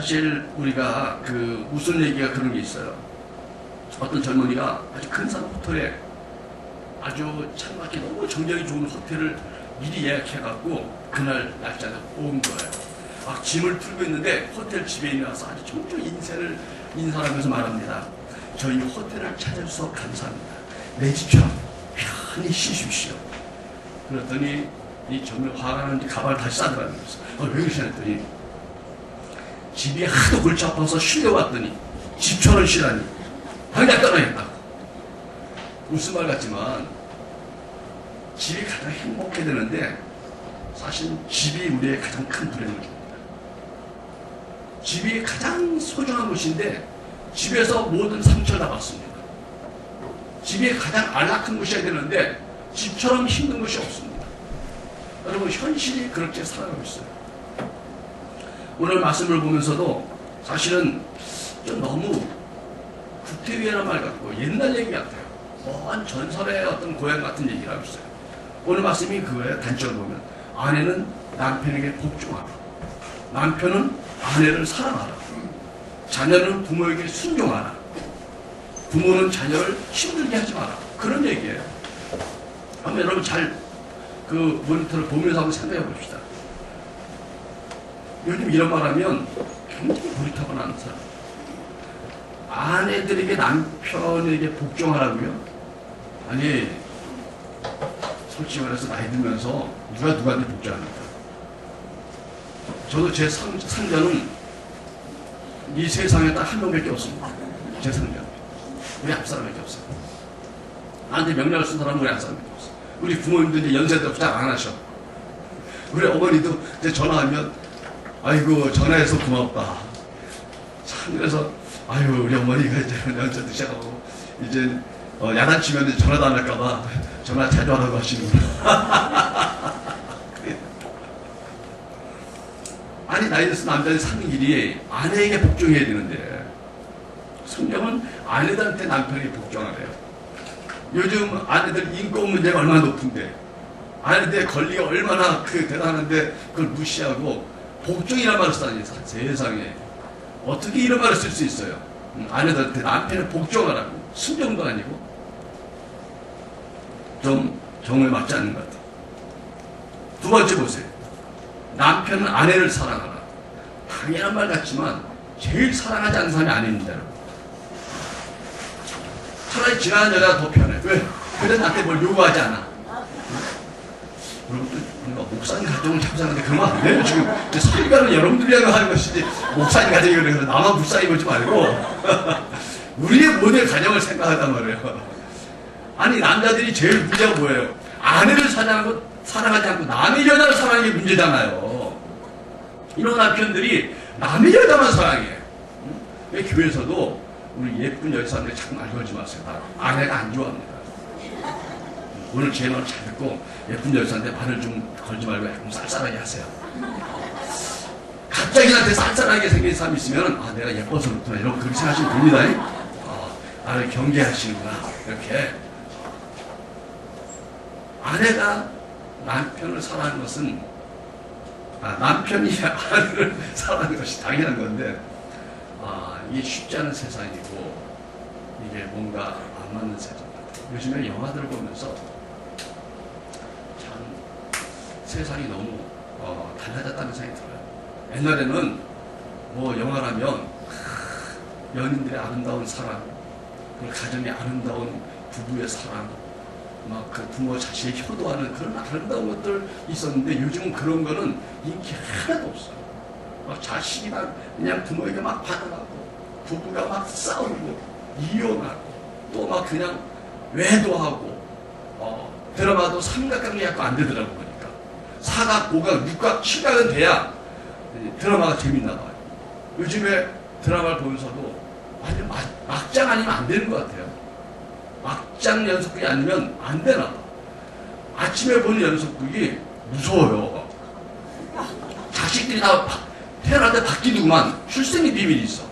사실 우리가 그 무슨 얘기가 그런 게 있어요. 어떤 젊은이가 아주 근사한 호텔에 아주 참맞게 너무 정적이 좋은 호텔을 미리 예약해갖고 그날 날짜를 온 거예요. 막 짐을 풀고 있는데 호텔 집에 와서 아주 정적 인사하면서 말합니다. 저희 호텔을 찾아주셔서 감사합니다. 내 집처럼 편히 쉬십시오. 그랬더니 이 젊은 화가 나는지 가발을 다시 싸더라고요. 왜 그러시냐 했더니 집이 하도 골치 아파서 쉬려왔더니 집처럼 쉬라니 당장 떠나겠다고. 무슨 말 같지만 집이 가장 행복해야 되는데 사실 집이 우리의 가장 큰 불행을 줍니다. 집이 가장 소중한 곳인데 집에서 모든 상처를 다 받습니다. 집이 가장 안락한 곳이어야 되는데 집처럼 힘든 곳이 없습니다. 여러분 현실이 그렇게 살아가고 있어요. 오늘 말씀을 보면서도 사실은 좀 너무 구태의회란 말 같고 옛날 얘기 같아요. 먼 전설의 어떤 고향 같은 얘기를 하고 있어요. 오늘 말씀이 그거예요. 단적으로 보면 아내는 남편에게 복종하라. 남편은 아내를 사랑하라. 자녀는 부모에게 순종하라. 부모는 자녀를 힘들게 하지 마라. 그런 얘기예요. 한번 여러분 잘 그 모니터를 보면서 한번 생각해 봅시다. 요즘 이런 말 하면 굉장히 고리타분한 사람. 아내들에게 남편에게 복종하라고요? 아니, 솔직히 말해서 나이 들면서 누가 누구한테 복종합니까? 저도 제 상자는 이 세상에 딱 한 명밖에 없습니다. 제 상자. 우리 앞사람밖에 없어요. 나한테 명령을 쓴 사람은 우리 앞사람밖에 없어요. 우리 부모님도 이제 연세도 잘 안 하셔. 우리 어머니도 이제 전화하면 아이고 전화해서 고맙다. 참 그래서 아유 우리 어머니가 이제 연세도 시작하고 이제 야단치면 전화도 안 할까봐 전화 자주 하라고 하시는구나. 아니 나이 들어서 남자들이 사는 길이 아내에게 복종해야 되는데 성경은 아내들한테 남편에게 복종하래요. 요즘 아내들 인권 문제가 얼마나 높은데 아내들의 권리가 얼마나 대단한데 그걸 무시하고 복종이라는 말을 쓰다니 세상에 어떻게 이런 말을 쓸 수 있어요? 아내들한테 남편을 복종하라고 순종도 아니고 좀 정말 맞지 않는 것 같아요. 두 번째 보세요. 남편은 아내를 사랑하라. 당연한 말 같지만 제일 사랑하지 않는 사람이 아내입니다. 차라리 지나가는 여자가 더 편해. 왜? 그래 나한테 뭘 요구하지 않아. 여러분들 목사님 가정을 잡자는데 그러면 안 돼요. 지금 설교는 여러분들이 하는 것이지 목사님 가정이 그래서 나만 불쌍히 보지 말고 우리의 모든 가정을 생각하단 말이에요. 아니 남자들이 제일 문제가 뭐예요? 아내를 사랑하지 않고 남의 여자를 사랑하는 게 문제잖아요. 이런 남편들이 남의 여자만 사랑해. 왜 교회에서도 우리 예쁜 여자들이 자꾸 말 걸지 마세요. 아내가 안 좋아합니다. 오늘 제 말을 잘 듣고 예쁜 여자한테 말을 좀 걸지 말고 좀 쌀쌀하게 하세요. 갑자기 나한테 쌀쌀하게 생긴 사람이 있으면 아 내가 예뻐서 그렇구나 이런 그렇게 생각하시면 됩니다. 나를 경계하시는구나 이렇게. 아내가 남편을 사랑하는 것은 남편이 아내를 사랑하는 것이 당연한 건데 이게 쉽지 않은 세상이고 이게 뭔가 안 맞는 세상 같아요. 요즘에 영화들을 보면서 참 세상이 너무 달라졌다는 생각이 들어요. 옛날에는 뭐 영화라면 연인들의 아름다운 사랑, 그리고 가정의 아름다운 부부의 사랑, 막 그 부모 자식의 효도하는 그런 아름다운 것들 있었는데 요즘은 그런 거는 인기 하나도 없어요. 막 자식이 막 그냥 부모에게 막 받아가고 부부가 막 싸우고 이혼하고 또 막 그냥 외도하고 드라마도 삼각관계 약간 안 되더라고 보니까 사각, 오각, 육각, 칠각은 돼야 드라마가 재밌나 봐요. 요즘에 드라마를 보면서도 완전 막장 아니면 안 되는 것 같아요. 막장 연속극이 아니면 안 되나 봐. 아침에 보는 연속극이 무서워요. 자식들이 다 태어날 때 바뀌더구만. 출생의 비밀이 있어.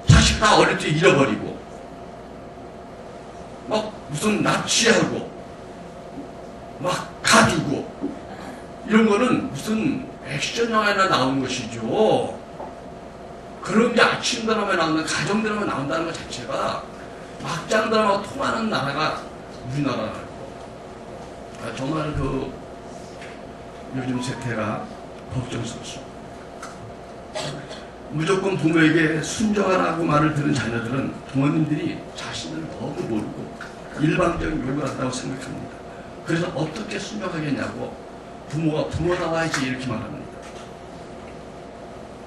자식 다 어릴 때 잃어버리고 막 무슨 납치하고 막 가두고 이런 거는 무슨 액션 영화에나 나오는 것이죠. 그런 게 아침 드라마에 나오는 가정 드라마에 나온다는 것 자체가 막장 드라마가 통하는 나라가 우리나라라고. 정말 그 요즘 세태가 걱정스럽습니다. 무조건 부모에게 순종하라고 말을 들은 자녀들은 부모님들이 자신을 너무 모르고 일방적인 욕을 한다고 생각합니다. 그래서 어떻게 순종하겠냐고 부모가 부모다워야지 이렇게 말합니다.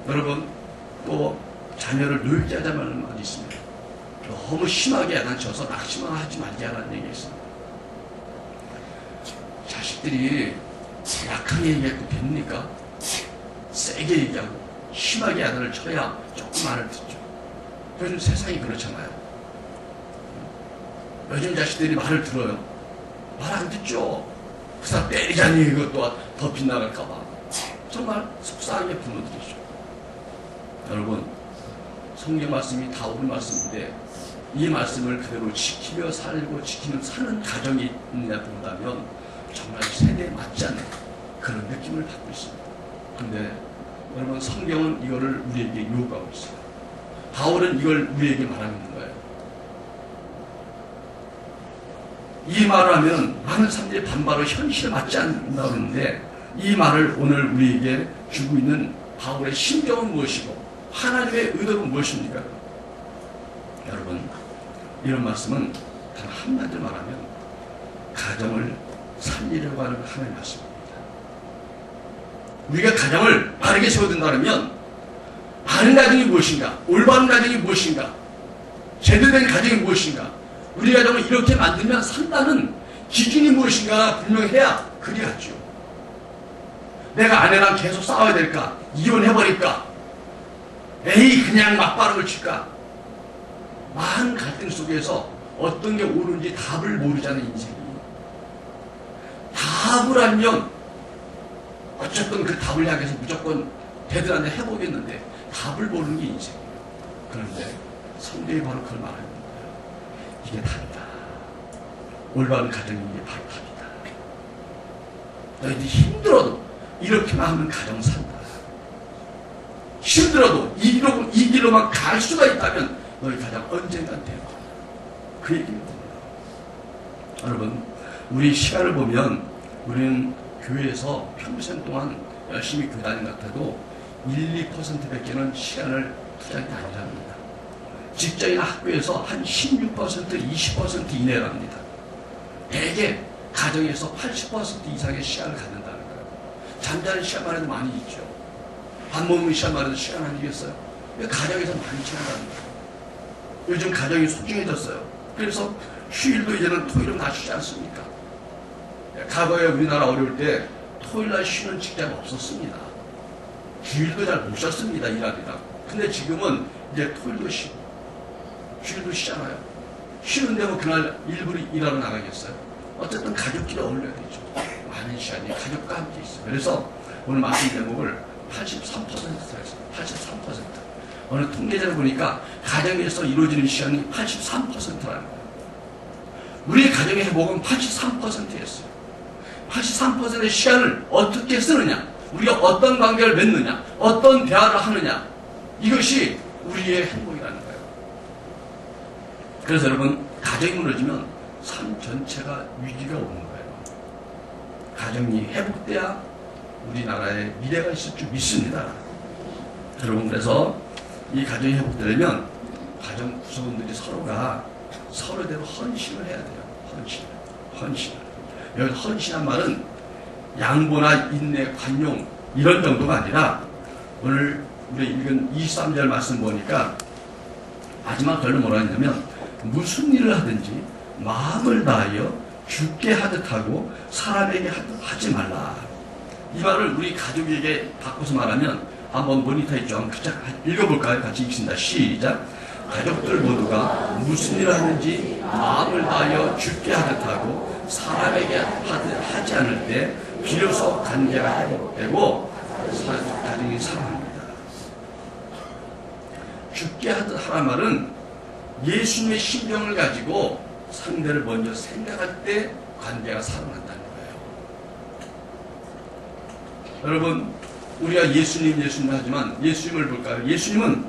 여러분, 또 자녀를 노엽게 하자는 말이 있습니다. 너무 심하게 야단쳐서 낙심하지 말게 하라는 얘기가 있습니다. 자식들이 약하게 얘기하고 됩니까? 세게 얘기하고 심하게 야단을 쳐야 조금 말을 듣죠. 요즘 세상이 그렇잖아요. 요즘 자식들이 말을 들어요. 말 안 듣죠. 그 사람 때리자니 이것도 더 빗나갈까봐. 정말 속상하게 부모들이죠. 여러분, 성경 말씀이 다 옳은 말씀인데 이 말씀을 그대로 지키며 살고 지키는 사는 가정이 있느냐 본다면 정말 세대에 맞지 않는 그런 느낌을 받고 있습니다. 그런데 여러분, 성경은 이거를 우리에게 요구하고 있어요. 바울은 이걸 우리에게 말하고 있는 거예요. 이 말을 하면 많은 사람들이 반바로 현실에 맞지 않는다고 하는데 이 말을 오늘 우리에게 주고 있는 바울의 심정은 무엇이고 하나님의 의도는 무엇입니까? 여러분, 이런 말씀은 단 한마디로 말하면 가정을 살리려고 하는 하나님의 말씀입니다. 우리가 가정을 바르게 세워둔다면 바른 가정이 무엇인가? 올바른 가정이 무엇인가? 제대로 된 가정이 무엇인가? 우리 가정을 이렇게 만들면 산다는 기준이 무엇인가 분명해야 그리하죠. 내가 아내랑 계속 싸워야 될까? 이혼해버릴까? 에이, 그냥 맞바람을 칠까? 많은 갈등 속에서 어떤 게 옳은지 답을 모르잖아요, 인생이. 답을 알면 어쨌든 그 답을 향해서 무조건 되든 안 해보겠는데 답을 모르는 게 인생이에요. 그런데 성경이 바로 그걸 말하는 거예요. 이게 답이다. 올바른 가정이 이게 바로 답이다. 너희들이 힘들어도 이렇게만 하면 가정 산다. 힘들어도 이 길로만 갈 수가 있다면 너희 가정 언젠간 되고 그 얘기입니다. 여러분, 우리 시간을 보면 우리는 교회에서 평생 동안 열심히 교회 다닌 것 같아도 1~2%밖에는 시간을 투자하지 않습니다. 직장이나 학교에서 한 16%, 20% 이내랍니다. 대개 가정에서 80% 이상의 시간을 갖는다는 거예요. 잠자는 시간만 해도 많이 있죠. 밥 먹는 시간만 해도 시간 아니겠어요? 가정에서 많이 지나가는 거예요. 요즘 가정이 소중해졌어요. 그래서 휴일도 이제는 토요일은 다 쉬지 않습니까? 과거에 우리나라 어려울 때 토요일날 쉬는 직장 없었습니다. 주일도 잘 못 쉬었습니다. 일하리라. 근데 지금은 이제 토요일도 쉬고 휴일도 쉬잖아요. 쉬는데 뭐 그날 일부러 일하러 나가겠어요? 어쨌든 가족끼리 어울려야 되죠. 많은 시간이 가족과 함께 있어요. 그래서 오늘 말씀 제목을 83%로 했어요. 83%. 어느 통계자를 보니까 가정에서 이루어지는 시간이 83%라는 거예요. 우리 가정의 회복은 83%였어요. 83%의 시간을 어떻게 쓰느냐, 우리가 어떤 관계를 맺느냐, 어떤 대화를 하느냐, 이것이 우리의 행복이라는 거예요. 그래서 여러분, 가정이 무너지면 삶 전체가 위기가 오는 거예요. 가정이 회복돼야 우리나라에 미래가 있을 줄 믿습니다. 여러분, 그래서 이 가정이 회복되려면 가정 구성원들이 서로가 서로대로 헌신을 해야 돼요. 헌신. 여기 헌신한 말은 양보나 인내, 관용 이런 정도가 아니라 오늘 우리 읽은 23절 말씀 보니까 마지막 절로 뭐라 했냐면 무슨 일을 하든지 마음을 다하여 주께 하듯 하고 사람에게 하지 말라. 이 말을 우리 가족에게 바꿔서 말하면 한번 모니터에 좀 읽어볼까요? 같이 읽습니다. 시작. 가족들 모두가 무슨 일을 하는지 마음을 다하여 주께 하듯 하고 사람에게 하지 않을 때 비로소 관계가 회복되고 가정이 살아납니다. 주께 하듯 하란 말은 예수님의 심정을 가지고 상대를 먼저 생각할 때 관계가 살아난다는 거예요. 여러분, 우리가 예수님 하지만 예수님을 볼까요? 예수님은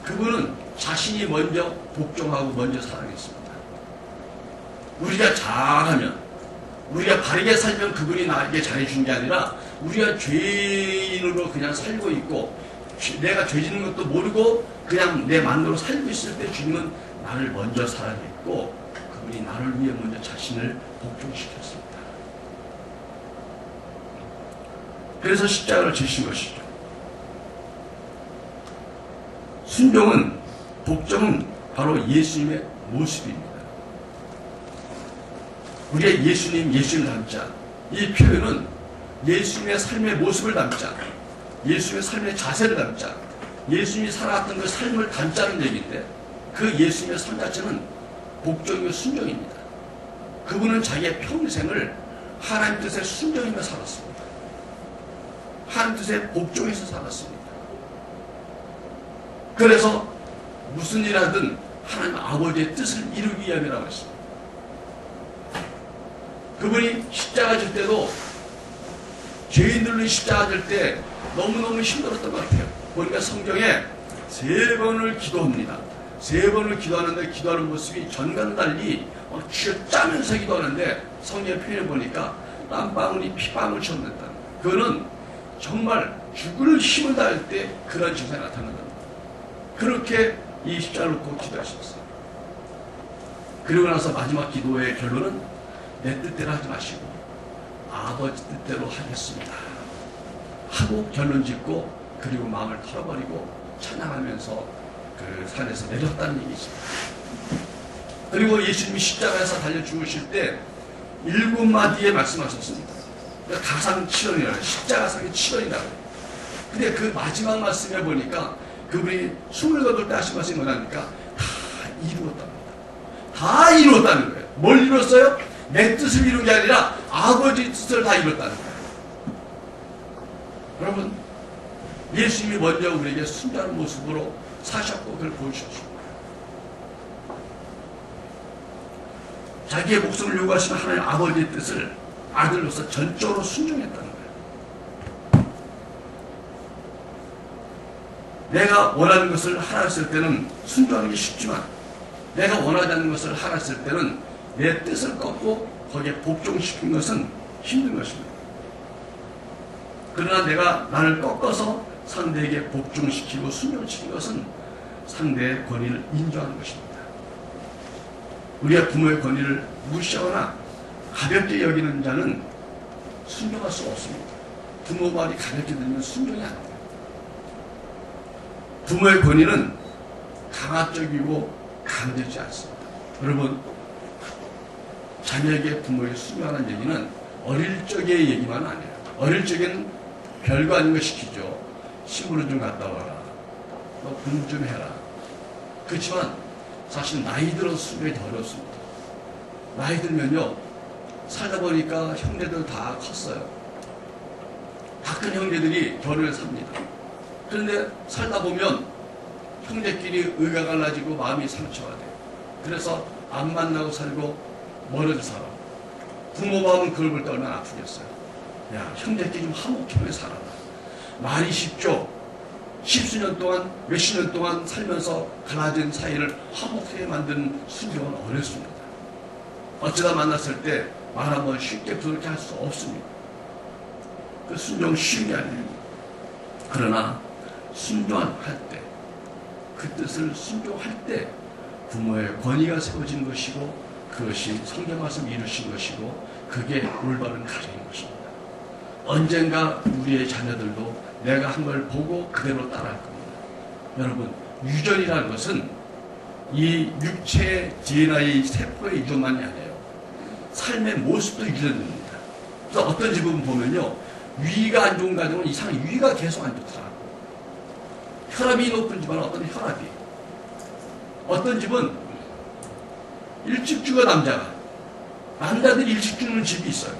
그분은 자신이 먼저 복종하고 먼저 사랑했습니다. 우리가 잘하면, 우리가 바르게 살면 그분이 나에게 잘해준 게 아니라 우리가 죄인으로 그냥 살고 있고 내가 죄 짓는 것도 모르고 그냥 내 마음대로 살고 있을 때 주님은 나를 먼저 사랑했고 그분이 나를 위해 먼저 자신을 복종시켰습니다. 그래서 십자가를 지신 것이죠. 순종은, 복종은 바로 예수님의 모습입니다. 우리의 예수님 담자. 이 표현은 예수님의 삶의 모습을 담자, 예수님의 삶의 자세를 담자, 예수님이 살아왔던 그 삶을 담자는 얘기인데 그 예수님의 삶 자체는 복종이고 순종입니다. 그분은 자기의 평생을 하나님 뜻에 순종하며 살았습니다. 하나님 뜻에 복종해서 살았습니다. 그래서 무슨 일 하든 하나님 아버지의 뜻을 이루기 위함이라고 했습니다. 그분이 십자가 질 때도 죄인들로 십자가 질 때 너무너무 힘들었던 것 같아요. 보니까 성경에 3번을 기도합니다. 3번을 기도하는데 기도하는 모습이 전과는 달리 쥐어짜면서 기도하는데 성경의 표현을 보니까 땀방울이 피방울처럼 됐다. 그거는 정말 죽을 힘을 다할 때 그런 증상이 나타난다. 그렇게 이 십자가를 놓고 기도하셨어요. 그리고 나서 마지막 기도의 결론은 내 뜻대로 하지 마시고 아버지 뜻대로 하겠습니다 하고 결론 짓고 그리고 마음을 털어버리고 찬양하면서 그 산에서 내렸다는 얘기입니다. 그리고 예수님이 십자가에서 달려 죽으실 때 7마디에 말씀하셨습니다. 가상 7원이라고 십자가상의 7원이라고. 근데 그 마지막 말씀에 보니까 그분이 숨을 거둘 때 하신 말씀이 뭐냐니까 다 이루었답니다. 다 이루었다는 거예요. 뭘 이뤘어요? 내 뜻을 이룬 게 아니라 아버지 뜻을 다 이뤘다는 거예요. 여러분, 예수님이 먼저 우리에게 순종하는 모습으로 사셨고 그걸 보여주셨습니다. 자기의 목숨을 요구하시는 하나님 아버지의 뜻을 아들로서 전적으로 순종했다는 거예요. 내가 원하는 것을 하라 했을 때는 순종하는 게 쉽지만 내가 원하지 않는 것을 하라 했을 때는 내 뜻을 꺾고 거기에 복종시킨 것은 힘든 것입니다. 그러나 내가 나를 꺾어서 상대에게 복종시키고 순종시킨 것은 상대의 권위를 인정하는 것입니다. 우리가 부모의 권위를 무시하거나 가볍게 여기는 자는 순종할 수가 없습니다. 부모 말이 가볍게 들면 순종이 안 돼요. 부모의 권위는 강압적이고 강제지 않습니다. 여러분, 자녀에게 부모에게 순종하는 얘기는 어릴 적의 얘기만 아니에요. 어릴 적에는 별거 아닌 거 시키죠. 시골을 좀 갔다 와라. 너 공부 좀 해라. 그렇지만 사실 나이 들어서 순종이 더 어렵습니다. 나이 들면요, 살다 보니까 형제들 다 컸어요. 다 큰 형제들이 결혼을 삽니다. 그런데 살다 보면 형제끼리 의가 갈라지고 마음이 상처가 돼요. 그래서 안 만나고 살고 멀어져 살아. 부모 마음은 그걸 볼 때 얼마나 아프겠어요. 야, 형제끼리 좀 화목하게 살아라. 말이 쉽죠. 십수년 동안, 몇십 년 동안 살면서 갈라진 사이를 화목하게 만드는 순종은 어렵습니다. 어쩌다 만났을 때 말 한번 쉽게 부드럽게 할 수 없습니다. 그 순종 쉬운 게 아니에요. 그러나 순종할 때, 그 뜻을 순종할 때 부모의 권위가 세워진 것이고 그것이 성경 말씀 이루신 것이고 그게 올바른 가정인 것입니다. 언젠가 우리의 자녀들도 내가 한 걸 보고 그대로 따라할 겁니다. 여러분, 유전이라는 것은 이 육체의 DNA 세포의 유전만이 아니에요. 삶의 모습도 유전됩니다. 그래서 어떤 집은 보면요, 위가 안 좋은 가정은 이상하게 위가 계속 안 좋더라고요. 혈압이 높은 집안은 어떤 혈압이, 어떤 집은 일찍 죽어 남자들이 일찍 죽는 집이 있어요.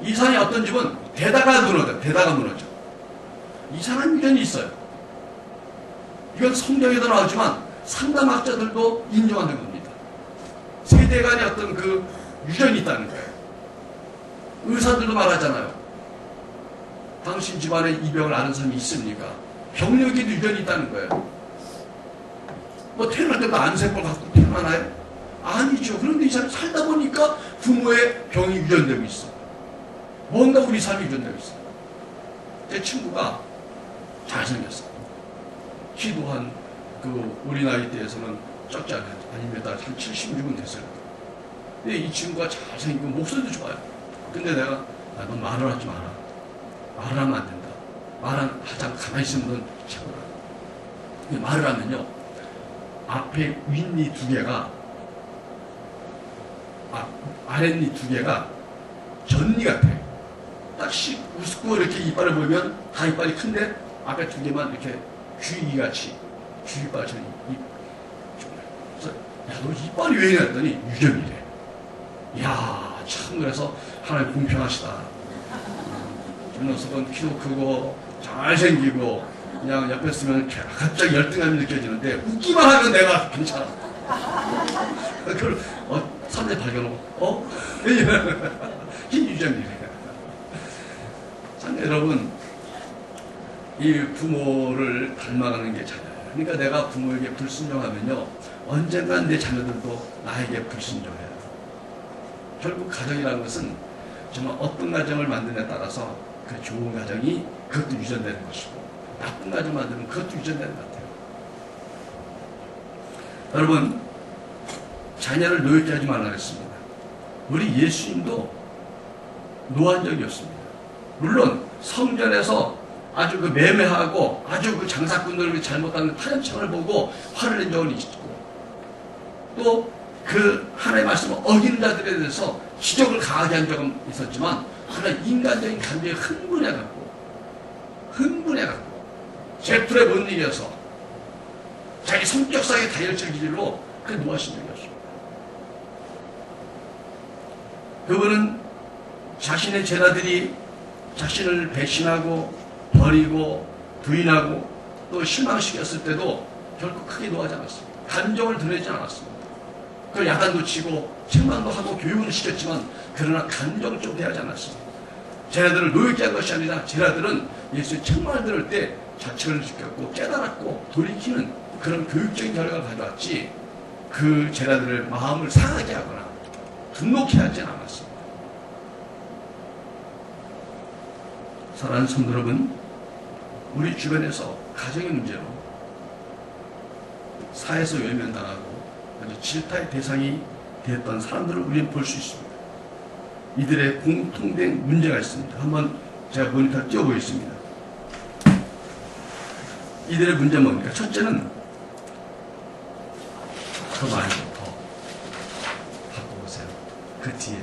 이상하게 어떤 집은 대다가 무너져. 이상한 유전이 있어요. 이건 성경에도 나오지만 상담학자들도 인정하는 겁니다. 세대 간의 어떤 그 유전이 있다는 거예요. 의사들도 말하잖아요. 당신 집안에 이 병을 아는 사람이 있습니까? 병력에도 유전이 있다는 거예요. 뭐 태어날 때도 안세포를 갖고 태어나나요? 아니죠. 그런데 이 사람이 살다 보니까 부모의 병이 유전되고 있어. 뭔가 우리 삶이 유전되고 있어. 제 친구가 잘생겼어. 키도 한 우리 나이대에서는 적지 않아요. 아니면 한 76은 됐어요. 근데 이 친구가 잘생기고 목소리도 좋아요. 근데 내가 너 말을 하지 마라. 말을 하면 안 된다. 말하자면 가만히 있으면 넌 최고다. 말을 하면요, 앞에 윗니 두 개가, 아랫니 두 개가 전니 같아. 딱 우습고 이렇게 이빨을 보면 다 이빨이 큰데 앞에 두 개만 이렇게 귀같이 귀이빨처럼 그래서 야, 너 이빨이 왜 이래? 했더니 유전이래. 이야, 참, 그래서 하나님 공평하시다. 저 녀석은 키도 크고 잘생기고 그냥 옆에 있으면 갑자기 열등감이 느껴지는데 웃기만 하면 내가 괜찮아. 그걸 3대 발견하고 흰 유전이래. 참, 여러분, 이 부모를 닮아가는 게 자녀예요. 그러니까 내가 부모에게 불순종하면요, 언젠간 내 자녀들도 나에게 불순종해요. 결국 가정이라는 것은 정말 어떤 가정을 만드냐에 따라서 그 좋은 가정이 그것도 유전되는 것이고, 나쁜 가정 만드는 그것도 유전되는 것 같아요. 여러분, 자녀를 노엽게 하지 말라 그랬습니다. 우리 예수님도 노한 적이 없습니다. 물론 성전에서 아주 매매하고 아주 장사꾼들이 잘못하는 타협청을 보고 화를 낸 적은 있고, 또 하나님의 말씀을 어기는 자들에 대해서 지적을 강하게 한 적은 있었지만, 그러나 인간적인 감정에 흥분해갖고 제풀에 못 이겨서 자기 성격상의 다혈질 기질로 노하신 적이 없습니다. 그분은 자신의 제자들이 자신을 배신하고 버리고 부인하고 또 실망시켰을 때도 결코 크게 노하지 않았습니다. 감정을 드러내지 않았습니다. 그걸 야단도 치고 책망도 하고 교육을 시켰지만, 그러나 감정을 좀 대하지 않았습니다. 제자들을 노엽게 한 것이 아니라 제자들은 예수의 책망을 들을 때 자책을 느꼈고 깨달았고 돌이키는 그런 교육적인 결과를 가져왔지, 그 제자들의 마음을 상하게 하거나 분노케 하지 않았습니다. 사랑하는 성도 여러분, 우리 주변에서 가정의 문제로 사회에서 외면당하고 아주 질타의 대상이 되었던 사람들을 우리는 볼 수 있습니다. 이들의 공통된 문제가 있습니다. 한번 제가 모니터 띄워보겠습니다. 이들의 문제는 뭡니까? 첫째는 더 많이 더 바꿔보세요. 그 뒤에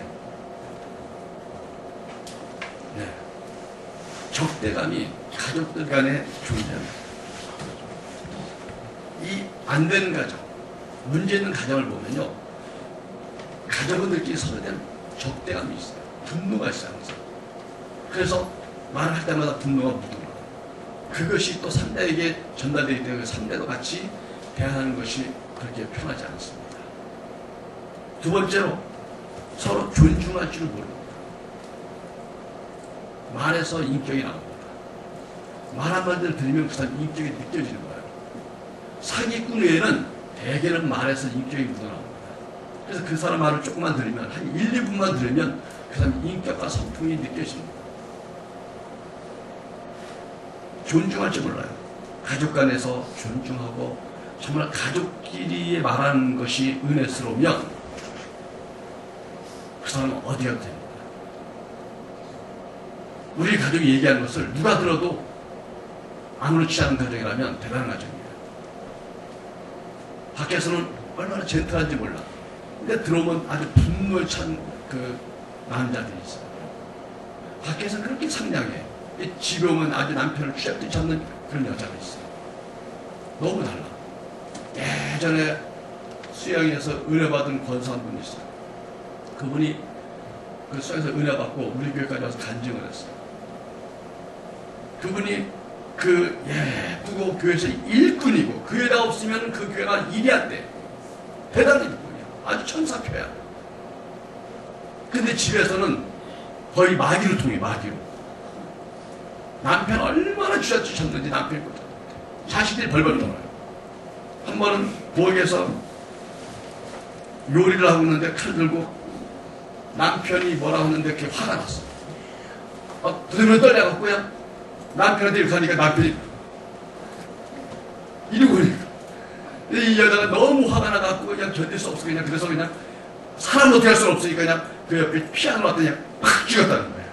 적대감이 가족들 간에 존재합니다. 이 안 되는 가정, 문제 있는 가정을 보면요, 가족들끼리 서로 대한 적대감이 있어요. 분노가 있어요, 항상. 그래서 말을 할 때마다 분노가 묻어나요. 그것이 또 상대에게 전달되기 때문에 상대도 같이 대하는 것이 그렇게 편하지 않습니다. 두 번째로, 서로 존중할 줄 모릅니다. 말에서 인격이 나옵니다. 말 한마디를 들으면 그 사람 인격이 느껴지는 거예요. 사기꾼 외에는 대개는 말에서 인격이 묻어나옵니다. 그래서 그 사람 말을 조금만 들으면, 한 1, 2분만 들으면 그 사람 인격과 성품이 느껴집니다. 존중할 줄 몰라요. 가족 간에서 존중하고 정말 가족끼리 말하는 것이 은혜스러우면 그 사람은 어디 가도 됩니다. 우리 가족이 얘기하는 것을 누가 들어도 아무렇지 않은 가정이라면 대단한 가정이에요. 밖에서는 얼마나 젠틀한지 몰라. 근데 들어오면 아주 분노에 찬 남자들이 있어요. 밖에서 그렇게 상냥해. 집에 오면 아주 남편을 쥐잡듯이 잡는 그런 여자가 있어요. 너무 달라. 예전에 수양에서 은혜받은 권사한 분이 있어요. 그분이 그 수양에서 은혜받고 우리 교회까지 와서 간증을 했어요. 그분이 예쁘고 교회에서 일꾼이고, 교회가 없으면 그 교회가 일이 안 돼. 대단한 일꾼이야. 아주 천사표야. 근데 집에서는 거의 마귀로 통해, 마귀로. 남편 얼마나 쥐잡듯이 잡는지 남편이 거죠. 자식들이 벌벌 떨어요. 한 번은 부엌에서 요리를 하고 있는데 칼 들고 남편이 뭐라고 하는데 그게 화가 났어. 두드려 떨려갖고 그냥 남편한테 이렇게 하니까 남편이 이러고 그러니까 이 여자가 너무 화가 나갖고 그냥 견딜 수 없어. 그냥 그래서 그냥 사람 어떻게 할 수 없으니까 그냥 그 옆에 피아노 왔더니 그냥 팍 죽였다는 거예요.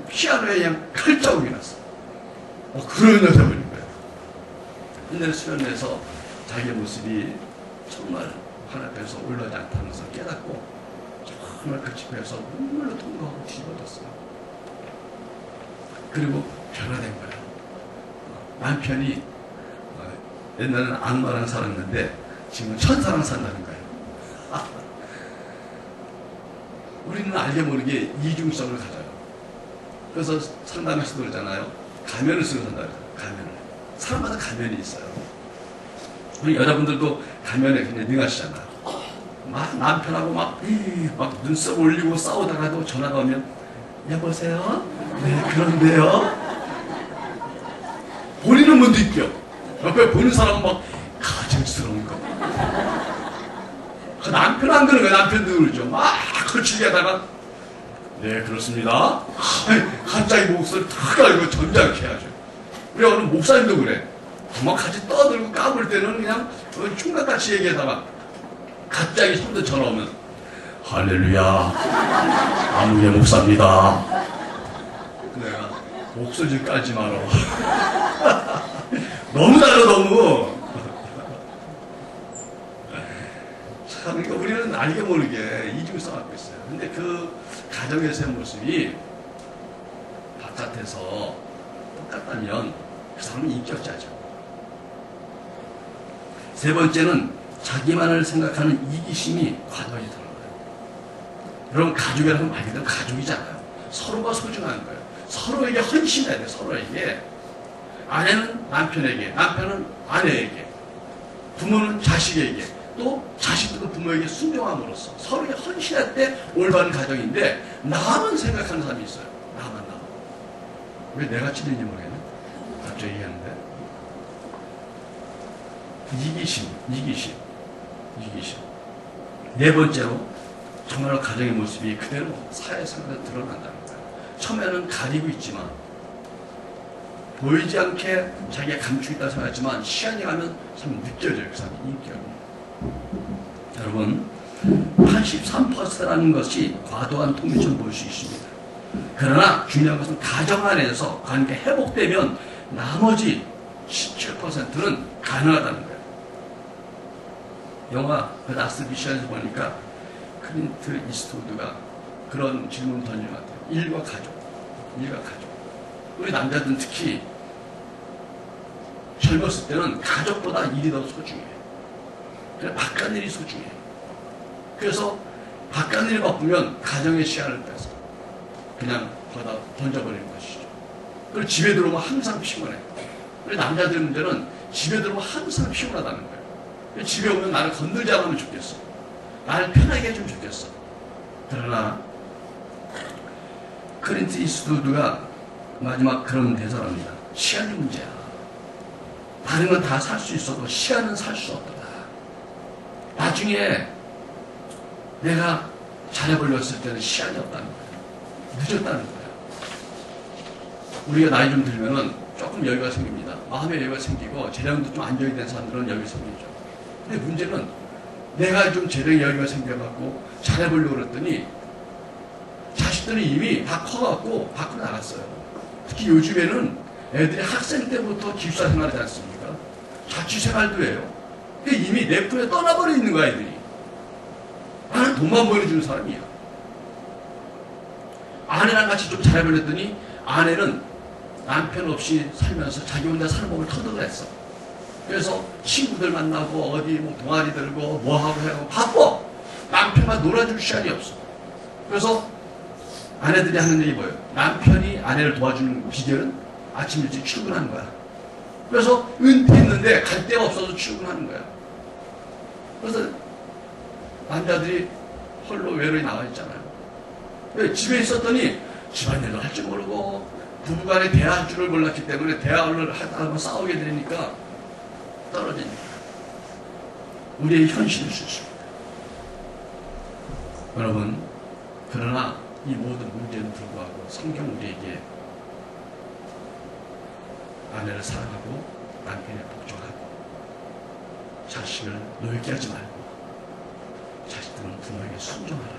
피아노에 그냥 칼자국이 났어. 그런 여자분인 거예요. 근데 수련회에서 자기의 모습이 정말 하나님께서 올라지 않다는 것을 깨닫고 정말 그 집회에서 눈물로 통곡하고 뒤집어졌어요. 그리고 변화된 거예요. 남편이 옛날에는 악마랑 살았는데 지금은 천사랑 산다는 거예요. 우리는 알게 모르게 이중성을 가져요. 그래서 상담에서도 그러잖아요. 가면을 쓰고 산다고 해요. 가면을. 사람마다 가면이 있어요. 우리 여러분들도 가면에 굉장히 능하시잖아요. 막 남편하고 막 눈썹 올리고 싸우다가도 전화가 오면 여보세요? 네, 그런데요? 본인은 못 느껴. 옆에 보는 사람은 막 가증스러운 거. 남편 안 그런 거야. 남편도 그러죠. 막 거칠게 하다가 네, 그렇습니다. 갑자기 목소리 탁 알고 전작해 하죠. 우리 어느 목사님도 그래. 막 같이 떠들고 까불 때는 그냥 충각같이 얘기하다가 갑자기 손도 전화 오면 할렐루야 아무개 목사입니다. 내가 목소리 좀 깔지 마라. 너무 달라 너무. 참 그러니까 우리는 알게 모르게 이중성 갖고 있어요. 근데 그 가정에서의 모습이 바깥에서 똑같다면 그 사람은 인격자죠. 세 번째는 자기만을 생각하는 이기심이 과도하게 드러나요. 여러분 가족이라는 말 그대로 가족이잖아요. 서로가 소중한 거예요. 서로에게 헌신해야 돼요. 서로에게. 아내는 남편에게, 남편은 아내에게, 부모는 자식에게, 또 자식도 부모에게 순종함으로써 서로에게 헌신할 때 올바른 가정인데 나만 생각하는 사람이 있어요. 나만. 왜 내가 찔린지 모르겠네. 갑자기 얘기하는데. 이기심. 네 번째로 정말 가정의 모습이 그대로 사회생활에 드러난다는 거예요. 처음에는 가리고 있지만 보이지 않게 자기가 감추고 있다고 생각하지만 시간이 가면 참 느껴져요. 그 사람의 인격이. 여러분 83%라는 것이 과도한 통계처럼 보일 수 있습니다. 그러나 중요한 것은 가정 안에서 관계가 회복되면 나머지 17%는 가능하다는 거예요. 영화 그 라스트 미션에서 보니까 클린트 이스트우드가 그런 질문을 던진 것 같아요. 일과 가족. 우리 남자들은 특히 젊었을 때는 가족보다 일이 더 소중해요. 그냥 바깥일이 소중해요. 그래서 바깥일이 바쁘면 가정의 시간을 빼서 그냥 거기다 던져버리는 것이죠. 그리고 집에 들어오면 항상 피곤해. 우리 남자들 문제는 집에 들어오면 항상 피곤하다는 거예요. 집에 오면 나를 건들지 않으면 좋겠어. 나를 편하게 해주면 좋겠어. 그러나 클린트 이스트우드가 마지막 그런 대사를 합니다. 시간이 문제야. 다른 건 다 살 수 있어도 시간은 살 수 없다. 나중에 내가 잘해보려고 했을 때는 시간이 없다는 거예요. 늦었다는 거예요. 우리가 나이 좀 들면은 조금 여유가 생깁니다. 마음의 여유가 생기고 재량도 좀 안정이 된 사람들은 여유가 생기죠. 근데 문제는 내가 좀 재량의 여유가 생겨갖고 잘해보려고 그랬더니 자식들이 이미 다 커갖고 밖으로 나갔어요. 특히 요즘에는 애들이 학생 때부터 기숙사 생활하지 않습니까? 자취생활도 해요. 근데 이미 내 품에 떠나버려 있는 거야, 애들이. 나는 돈만 보내주는 사람이야. 아내랑 같이 좀 잘해보려더니 아내는 남편 없이 살면서 자기 혼자 사는 법을 터득했어. 그래서 친구들 만나고 어디 뭐 동아리 들고 뭐하고 해고 바빠. 남편만 놀아줄 시간이 없어. 그래서 아내들이 하는 얘기 뭐예요? 남편이 아내를 도와주는 비결은 아침 일찍 출근하는 거야. 그래서 은퇴했는데 갈 데가 없어서 출근하는 거야. 그래서 남자들이 홀로 외로이 나와 있잖아요. 왜? 집에 있었더니 집안일도 할 줄 모르고 부부간에 대화할 줄을 몰랐기 때문에 대화를 하다 보면 싸우게 되니까 떨어집니다. 우리의 현실일 수 있습니다. 여러분, 그러나 이 모든 문제는 불구하고 성경 우리에게 아내를 사랑하고 남편에 복종하고 자식을 노예게 하지 말고 자식들은 부모에게 순종하라.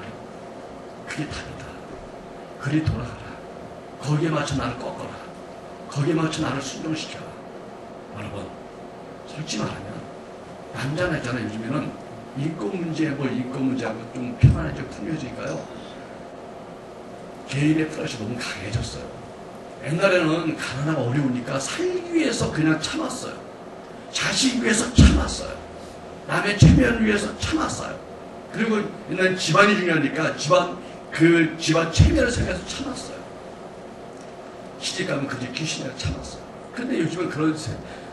그게 답이다. 그리 돌아가라. 거기에 맞춰 나를 꺾어라. 거기에 맞춰 나를 순종시켜라. 여러분, 솔직히 말하면 남자나 여자나 요즘에는 인권 문제하고 좀 편안해지고 풍요해지니까요. 개인의 프라이드가 너무 강해졌어요. 옛날에는 가난하고 어려우니까 살기 위해서 그냥 참았어요. 자식 위해서 참았어요. 남의 체면 위해서 참았어요. 그리고 옛날에 집안이 중요하니까 집안 체면을 생각해서 참았어요. 시집가면 그게 귀신이라 참았어요. 근데 요즘은 그런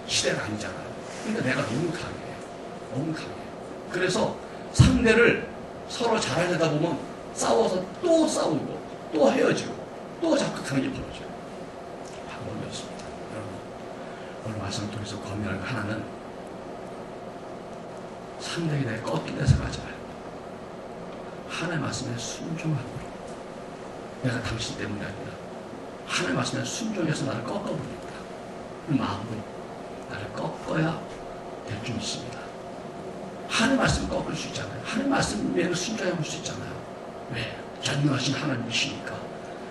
시대가 아니잖아요. 그러니까 내가 너무 강해. 너무 강해. 그래서 상대를 서로 잘하려다 보면 싸워서 또 싸우고 또 헤어지고 또 자꾸 그런 게 벌어져요. 방법이 없습니다. 여러분, 오늘 말씀 통해서 권면하는 거 하나는 상대에게 내가 꺾인다 생각하지 말고 하나님의 말씀에 순종하고 내가 당신 때문이 아니라 하나님의 말씀에 순종해서 나를 꺾어버립니다. 그 마음으로 나를 꺾어야 될 줄 믿습니다. 하나님의 말씀을 꺾을 수 있잖아요. 하나님의 말씀 외에는 순종해 볼 수 있잖아요. 왜? 전능하신 하나님이시니까.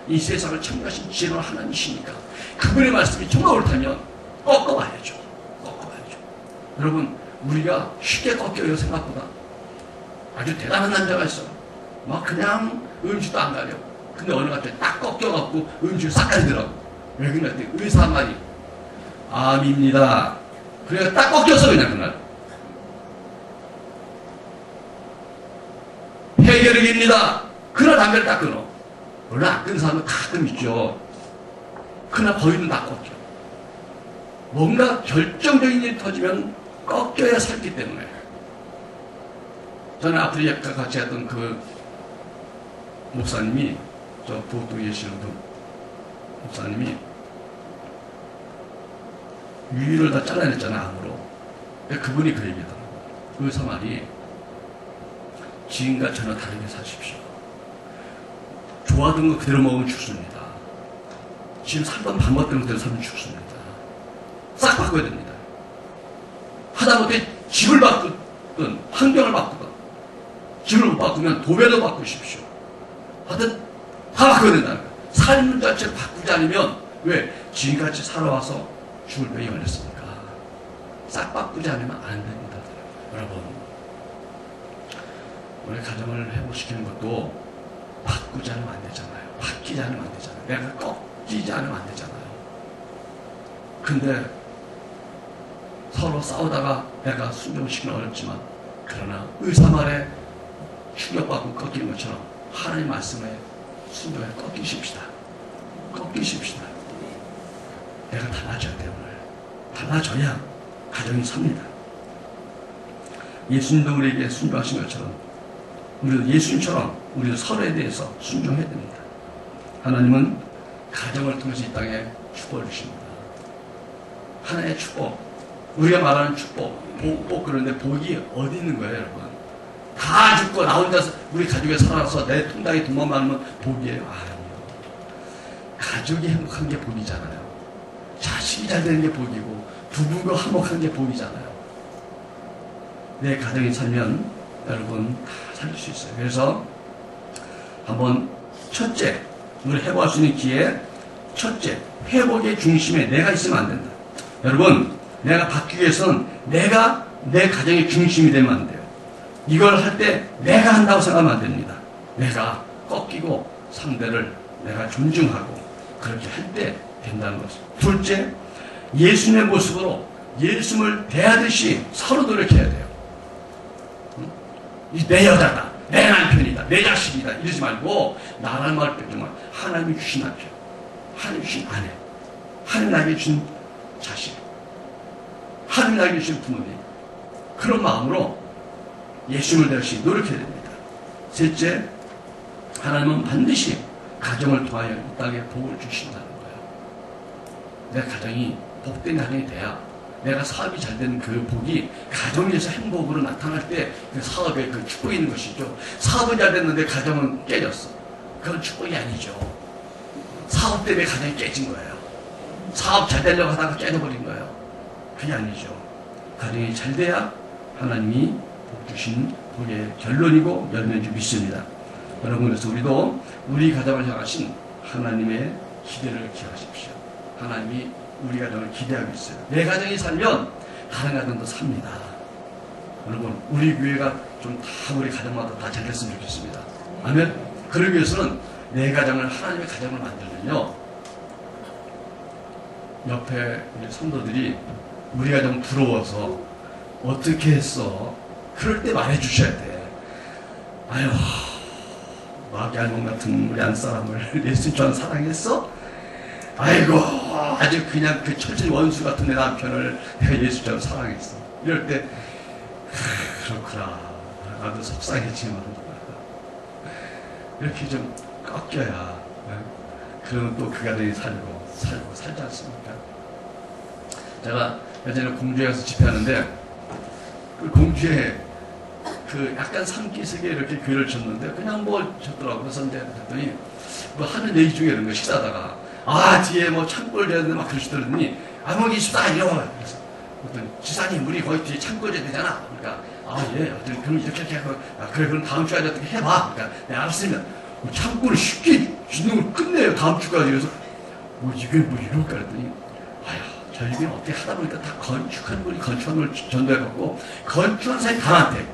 이 세상을 창조하신 지혜로운 하나님이시니까. 그분의 말씀이 정말 옳다면 꺾어봐야죠. 꺾어봐야죠. 여러분, 우리가 쉽게 꺾여요. 생각보다. 아주 대단한 남자가 있어요. 막 그냥 음식도 안 가려. 근데 어느 날에 딱 꺾여갖고 음식을 싹 가리더라고. 왜 그러냐 했더니 의사 한 마디. 암입니다. 그래서 딱 꺾였어 그냥 그날. 폐결핵입니다. 그날 담배를 딱 끊어. 원래 안 끊는 사람은 가끔 있죠. 그날 거의는 다 꺾여. 뭔가 결정적인 일이 터지면 꺾여야 살기 때문에. 저는 아프리카 같이 했던 그 목사님이, 저 부엌동에 계시는 그 목사님이 유유를 다 잘라냈잖아, 암으로. 그분이 그 얘기하더라고. 의사 말이 지금과 전혀 다르게 사십시오. 좋아하던 거 그대로 먹으면 죽습니다. 지금 살던 방법대로 그대로 살면 죽습니다. 싹 바꿔야 됩니다. 하다못해 집을 바꾸든 환경을 바꾸든 집을 못 바꾸면 도배도 바꾸십시오. 하여튼 다 바꿔야 된다는 거예요. 삶 자체를 바꾸지 않으면 왜? 지금같이 살아와서 죽을 병이 걸렸습니까? 싹 바꾸지 않으면 안 됩니다. 여러분, 우리 가정을 회복시키는 것도 바꾸지 않으면 안 되잖아요. 바뀌지 않으면 안 되잖아요. 내가 꺾이지 않으면 안 되잖아요. 근데 서로 싸우다가 내가 순종시키는 어렵지만, 그러나 의사 말에 충격받고 꺾이는 것처럼 하나님 말씀에 순종해 꺾이십시다. 꺾이십시다. 내가 달라져야 돼요. 오늘 달라져야 가정이 섭니다. 예수님도 우리에게 순종하신 것처럼 우리도 예수님처럼 우리도 서로에 대해서 순종해야 됩니다. 하나님은 가정을 통해서 이 땅에 축복을 주십니다. 하나의 축복, 우리가 말하는 축복, 복 그런데 복이 어디 있는 거예요, 여러분? 다 죽고 나 혼자서 우리 가족에 살아서 내 통장에 돈만 많으면 복이에요? 아니요. 가족이 행복한 게 복이잖아요. 자식이 잘 되는 게 복이고 부부가 화목한 게 복이잖아요. 내 가정이 살면 여러분 다 살릴 수 있어요. 그래서 한번 첫째, 우리 회복할 수 있는 기회, 첫째, 회복의 중심에 내가 있으면 안 된다. 여러분, 내가 바뀌기 위해서는 내가 내 가정의 중심이 되면 안 돼요. 이걸 할 때 내가 한다고 생각하면 안 됩니다. 내가 꺾이고 상대를 내가 존중하고 그렇게 할 때 된다는 것입니다. 둘째, 예수님의 모습으로 예수님을 대하듯이 서로 노력해야 돼요. 내 여자다, 내 남편이다, 내 자식이다 이러지 말고 나라는 말 정말 하나님이 주신 남편, 하나님이 주신 아내, 하나님 나에게 주신 자식, 하나님 나에게 주신 부모님, 그런 마음으로 예수님을 대하듯이 노력해야 됩니다. 셋째, 하나님은 반드시 가정을 통하여 이 땅에 복을 주신다는 거예요. 내 가정이 복된 가정이 돼야 내가 사업이 잘 되는 그 복이 가정에서 행복으로 나타날 때 그 사업에 그 축복이 있는 것이죠. 사업은 잘 됐는데 가정은 깨졌어. 그건 축복이 아니죠. 사업 때문에 가정이 깨진 거예요. 사업 잘 되려고 하다가 깨져버린 거예요. 그게 아니죠. 가정이 잘 돼야 하나님이 복 주신 복의 결론이고 열매인 줄 믿습니다. 여러분, 그래서 우리도 우리 가정을 향하신 하나님의 기대를 기억하십시오. 하나님이 우리 가정을 기대하고 있어요. 내 가정이 살면 다른 가정도 삽니다. 여러분, 우리 교회가 좀 다 우리 가정마다 다 잘 됐으면 좋겠습니다. 아멘. 그러기 위해서는 내 가정을 하나님의 가정을 만들면요, 옆에 우리 성도들이 우리 가정 부러워서 어떻게 했어? 그럴 때 말해주셔야 돼. 아유, 마귀알몸 같은 우리 안사람을 예수님처럼 사랑했어? 아이고, 아주 그냥 그 철저히 원수 같은 내 남편을 내가 예수처럼 사랑했어. 이럴 때, 그렇구나. 나도 속상했지만, 이렇게 좀 꺾여야, 그러면 또 그 가정이 살지 않습니까? 제가 예전에 공주에 가서 집회하는데, 그 공주에 그 약간 산기슭에 이렇게 교회를 졌는데, 그냥 뭐 졌더라고요. 그래서 이제 그랬더니, 뭐 하는 얘기 중에 이런 거 식사하다가, 뒤에 뭐 창고를 져야 되는데 막 그러시더니, 뭐 있다, 이러고. 그래서, 어떤 지사님, 우리 거기 뒤에 창고를 져야 되잖아. 그러니까, 예, 어떤, 그럼 이렇게 하고, 그래, 그럼 다음 주까지 어떻게 해봐. 그러니까, 네, 알았습니다. 창고를 쉽게 짓는 걸 끝내요, 다음 주까지. 그래서, 이게 뭐 이럴까 그랬더니, 저희는 어떻게 하다 보니까 다 건축한 분이 건축한을 전도해갖고, 건축한 사람이 다 많대.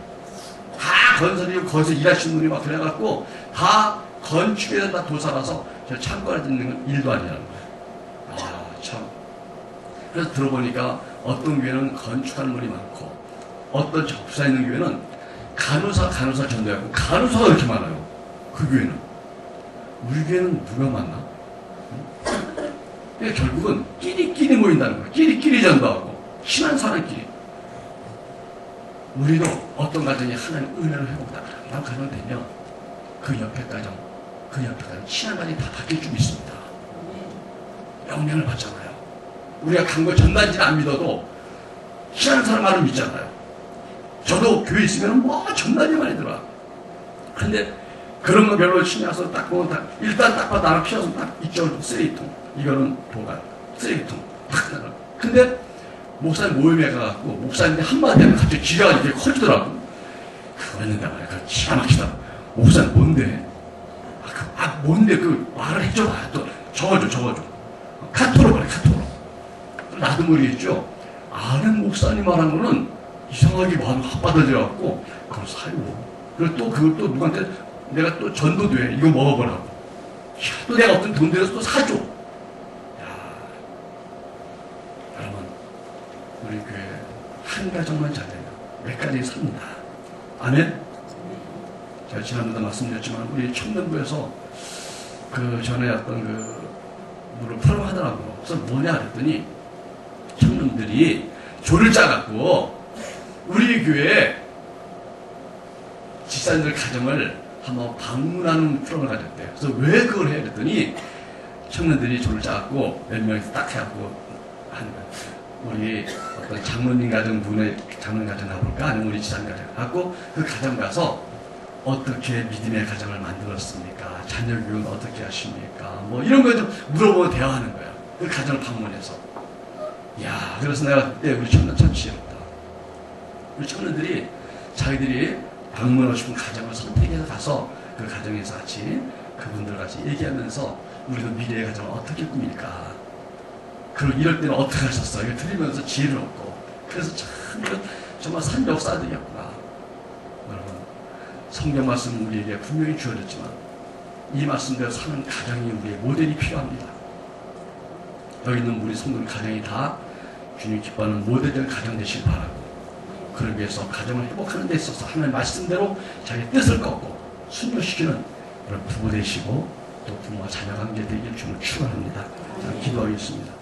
다 건설이고, 거기서 일하시는 분이 막 그래갖고, 다 건축에 다 도사라서, 저 창고를 짓는 건 일도 아니라는 거예요. 참. 그래서 들어보니까 어떤 교회는 건축하는 분이 많고, 어떤 접사 있는 교회는 간호사 전도하고, 간호사가 이렇게 많아요. 그 교회는. 우리 교회는 누가 많나? 그러니까 결국은 끼리끼리 모인다는 거예요. 끼리끼리 전도하고, 친한 사람끼리. 우리도 어떤 가정이 하나님 은혜를 회복다. 난 가정 되면 그 옆에 가정 친한 가정이 다 바뀔 줄 믿습니다. 영향을 받잖아요. 우리가 간 거 전단지는 안 믿어도 친한 사람 말을 믿잖아요. 저도 교회 있으면 뭐 전단지 많이 들어와. 그런데 그런 거 별로 신경 써서 딱 보면 일단 딱 봐도 나를 피워서 딱 이쪽은 쓰레기통, 이거는 보관, 쓰레기통 딱 나가. 근데 목사님 모임에 가갖고 목사님이 한마디 하면 갑자기 기가 이렇게 커지더라고. 그거 했는데 말이야. 그 기가 막히다. 목사님 뭔데? 뭔데 그 말을 해줘봐. 또 적어줘. 카톡으로 말해, 카톡으로. 나도 모르겠죠. 아는 목사님 말한 거는 이상하게 마음이 확 받아들여갖고 그걸 사요. 그리고 또 그걸 또 누구한테 내가 또 전도 돼. 이거 먹어보라고. 또 내가 어떤 돈 들여서 또 사줘. 여러분, 우리 교회 한 가정만 잘 되면 몇 가지 삽니다. 아멘? 제가 지난번에도 말씀드렸지만 우리 청년부에서 그 전에 어떤 그 뭐를 프로그램 하더라고요. 그래서 뭐냐 그랬더니 청년들이 조를 짜갖고 우리 교회 집사님들 가정을 한번 방문하는 프로그램을 가졌대요. 그래서 왜 그걸 해야 그랬더니 청년들이 조를 짜갖고 몇 명이서 딱 해갖고 하는 거예요. 우리 어떤 장로님 가정 분의 장로님 가정 가볼까? 아니면 우리 집사님 가정 갖고 그 가정 가서 어떻게 믿음의 가정을 만들었습니까? 자녀 교육은 어떻게 하십니까? 뭐 이런 거 좀 물어보고 대화하는 거예요. 그 가정을 방문해서. 그래서 내가 그때 우리 청년 참 지혜롭다. 우리 청년들이 자기들이 방문하고 싶은 가정을 선택해서 가서 그 가정에서 같이 그분들 같이 얘기하면서 우리도 미래의 가정을 어떻게 꾸밀까? 그리고 이럴 때는 어떻게 하셨어? 이거 들으면서 지혜를 얻고. 그래서 참 정말 산 역사들이었구나. 여러분, 성경 말씀 우리에게 분명히 주어졌지만 이 말씀대로 사는 가정이 우리의 모델이 필요합니다. 여기 있는 우리 성도들 가정이 다 주님 기뻐하는 모델된 가정 되시길 바라고, 그러기 위해서 가정을 회복하는 데 있어서 하나님의 말씀대로 자기 뜻을 꺾고 순종시키는 그런 부부 되시고 또 부모와 자녀 관계 되길 주님을 축원합니다. 자, 기도하겠습니다.